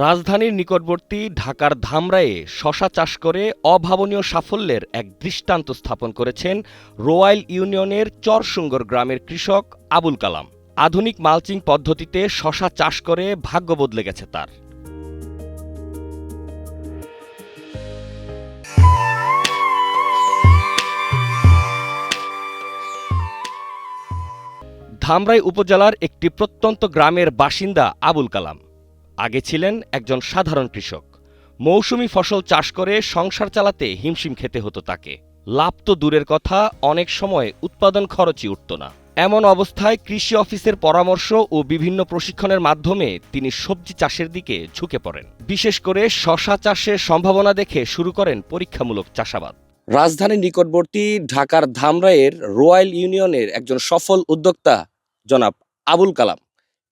রাজধানীর নিকটবর্তী ঢাকার ধামরাইয়ে শশা চাষ করে অভাবনীয় সাফল্যের এক দৃষ্টান্ত স্থাপন করেছেন রোয়াইল ইউনিয়নের চরসুঙ্গর গ্রামের কৃষক আবুল কালাম। আধুনিক মালচিং পদ্ধতিতে শশা চাষ করে ভাগ্য বদলে গেছে তার। ধামরাই উপজেলার একটি প্রত্যন্ত গ্রামের বাসিন্দা আবুল কালাম আগে ছিলেন একজন সাধারণ কৃষক। মৌসুমি ফসল চাষ করে সংসার চালাতে হিমশিম খেতে হতো তাকে। লাভ তো দূরের কথা, অনেক সময় উৎপাদন খরচই উঠত না। এমন অবস্থায় কৃষি অফিসের পরামর্শ ও বিভিন্ন প্রশিক্ষণের মাধ্যমে তিনি সবজি চাষের দিকে ঝুঁকে পড়েন। বিশেষ করে শশা চাষের সম্ভাবনা দেখে শুরু করেন পরীক্ষামূলক চাষাবাদ। রাজধানীর নিকটবর্তী ঢাকার ধামরাইয়ের রোয়াইল ইউনিয়নের একজন সফল উদ্যোক্তা জনাব আবুল কালাম,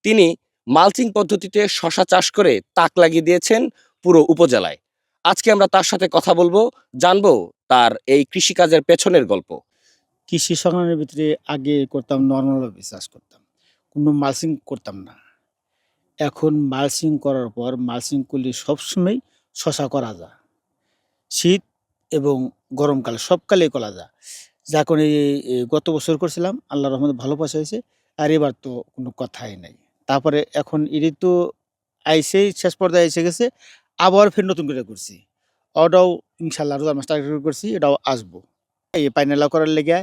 তিনি মালচিং পদ্ধতিতে শশা চাষ করে তাক লাগিয়ে দিয়েছেন পুরো উপজেলায়। আজকে আমরা তার সাথে কথা বলবো, জানবো তার এই কৃষিকাজের পেছনের গল্প। কৃষি সংগ্রামের ভিতরে আগে করতাম নর্মালভাবে চাষ করতাম, কোনো মালচিং করতাম না। এখন মালচিং করার পর মালচিং করলে সবসময় শশা করা যায়, শীত এবং গরমকাল সবকালেই করা যায়। যখন এই গত বছর করছিলাম, আল্লাহর রহমতে ভালো পয়সা হয়েছে। আর এবার তো কোনো কথাই নাই। তারপরে এখন এটি তো আইসেই শেষ পর্যায়ে এসে গেছে, আবার ফের নতুন করে করছি। ওটাও ইনশাল্লাহ রোজার মাস টার্গেট করছি, এটাও আসবো। এই পাইনালা করার লেগে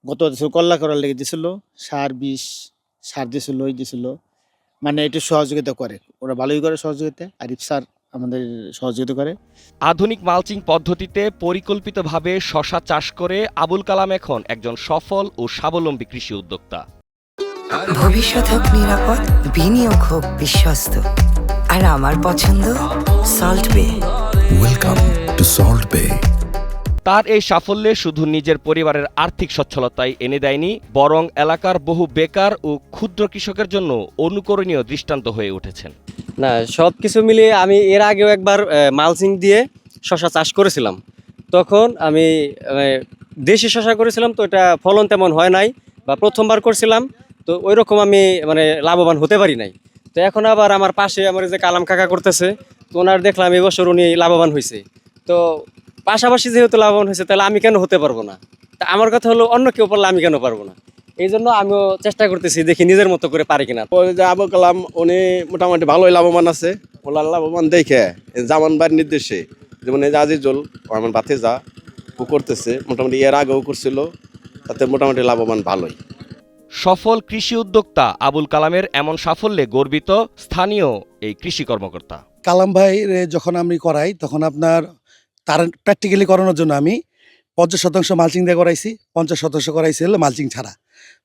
গত বছর কল্লা করার লেগে দিছিল, সার দিছিল, দিছিল, মানে একটু সহযোগিতা করে, ওরা ভালোই করে সহযোগিতা। আরিফ স্যার আমাদের সহযোগিতা করে। আধুনিক মালচিং পদ্ধতিতে পরিকল্পিতভাবে শশা চাষ করে আবুল কালাম এখন একজন সফল ও স্বাবলম্বী কৃষি উদ্যোক্তা। ভবিষ্যৎ হোক নিরাপদ, বিনিয়োগ হোক বিশ্বস্ত, আর আমার পছন্দ সল্ট বে। ওয়েলকাম টু সল্ট বে। তার এই সাফল্যে শুধু নিজের পরিবারের আর্থিক সচ্ছলতাই এনে দেয়নি, বরং এলাকার বহু বেকার ও ক্ষুদ্র কৃষকের জন্য অনুকরণীয় দৃষ্টান্ত হয়ে উঠেছেন। না, সব কিছু মিলিয়ে আমি এর আগেও একবার মালচিং দিয়ে শশা চাষ করেছিলাম। তখন আমি দেশি শশা করেছিলাম, তো এটা ফলন তেমন হয় নাই, বা প্রথমবার করছিলাম, তো ওই রকম আমি লাভবান হতে পারি নাই। তো এখন আবার আমার পাশে আমার যে কালাম কাকা করতেছে, তো ওনার দেখলাম এবছর উনি লাভবান হয়েছে। তো পাশাপাশি যেহেতু লাভবান হয়েছে, তাহলে আমি কেন হতে পারবো না? তা আমার কথা হলো, অন্য কেউ পারলে আমি কেন পারবো না? এই জন্য আমিও চেষ্টা করতেছি, দেখি নিজের মতো করে পারি কিনা। আবুল কালাম উনি মোটামুটি ভালোই লাভবান আছে। ওনার লাভবান দেখে জামান বাড়ির নির্দেশে, যেমন এই যে আজিজুল আমার ভাতিজা, ও করতেছে, মোটামুটি এর আগেও করছিল, তাতে মোটামুটি লাভবান ভালোই। সফল কৃষি উদ্যোক্তা আবুল কালামের এমন সাফল্যে গর্বিত স্থানীয় এই কৃষি কর্মকর্তা। কালাম ভাই যখন আমি করাই, তখন আপনার তার প্র্যাকটিক্যালি করানোর জন্য আমি 50% মালচিং দিয়ে করাইছি, 50% করাইছি হলো মালচিং ছাড়া।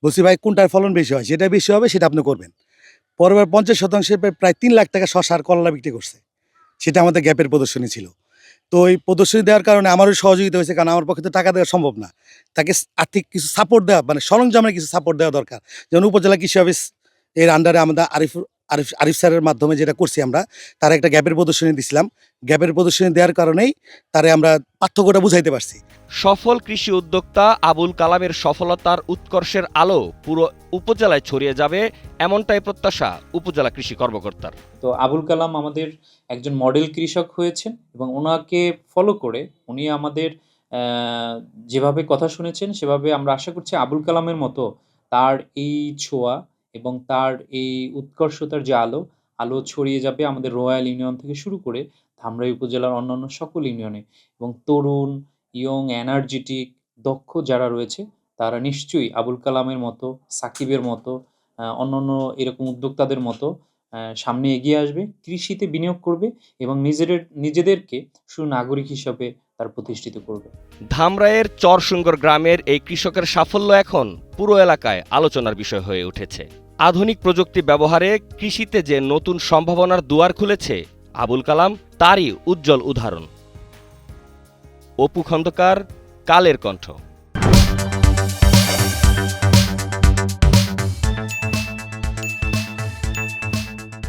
বলছি ভাই কোনটার ফলন বেশি হয়, যেটা বেশি হবে সেটা আপনি করবেন। পরের 50% প্রায় 3 লাখ টাকা শশার করলা বিক্রি করছে। সেটা আমাদের গ্যাপের প্রদর্শনী ছিল। তো ওই প্রদর্শনী দেওয়ার কারণে আমারও সহযোগিতা হয়েছে, কারণ আমার পক্ষে তো টাকা দেওয়া সম্ভব না। তাকে আর্থিক কিছু সাপোর্ট দেওয়া, মানে সরঞ্জামের কিছু সাপোর্ট দেওয়া দরকার। যেমন উপজেলা কৃষি অফিস এর আন্ডারে আমাদের আরিফ স্যারের মাধ্যমে যেটা করছি আমরা, তারা একটা গ্যাপের প্রদর্শনী দিছিলাম। গ্যাপের প্রদর্শনী দেওয়ার কারণেই তারে আমরা পার্থক্যটা বুঝাইতে পারছি। সফল কৃষি উদ্যোক্তা আবুল কালামের সফলতার উৎকর্ষের আলো পুরো উপজেলায় ছড়িয়ে যাবে, এমনটাই প্রত্যাশা উপজেলা কৃষি কর্মকর্তার। তো আবুল কালাম আমাদের একজন মডেল কৃষক হয়েছেন, এবং ওনাকে ফলো করে উনি আমাদের যেভাবে কথা শুনেছেন, সেভাবে আমরা আশা করছি আবুল কালামের মতো তার এই ছোঁয়া এবং তার এই উৎকর্ষতার যে আলো ছড়িয়ে যাবে আমাদের রয়্যাল ইউনিয়ন থেকে শুরু করে ধামরাই উপজেলার অন্যান্য সকল ইউনিয়নে। এবং তরুণ, ইয়ং, এনার্জেটিক, দক্ষ যারা রয়েছে, তারা নিশ্চয়ই আবুল কালামের মতো, সাকিবের মতো, অন্যান্য এরকম উদ্যোক্তাদের মতো সামনে এগিয়ে আসবে, কৃষিতে বিনিয়োগ করবে এবং নিজেদেরকে সুনাগরিক হিসাবে তার প্রতিষ্ঠিত করবে। ধামরাইয়ের চরসুঙ্গর গ্রামের এই কৃষকের সাফল্য এখন পুরো এলাকায় আলোচনার বিষয় হয়ে উঠেছে। আধুনিক প্রযুক্তি ব্যবহারে কৃষিতে যে নতুন সম্ভাবনার দুয়ার খুলেছে আবুল কালাম, তারই উজ্জ্বল উদাহরণ। অপু খন্দকার, কালের কণ্ঠ।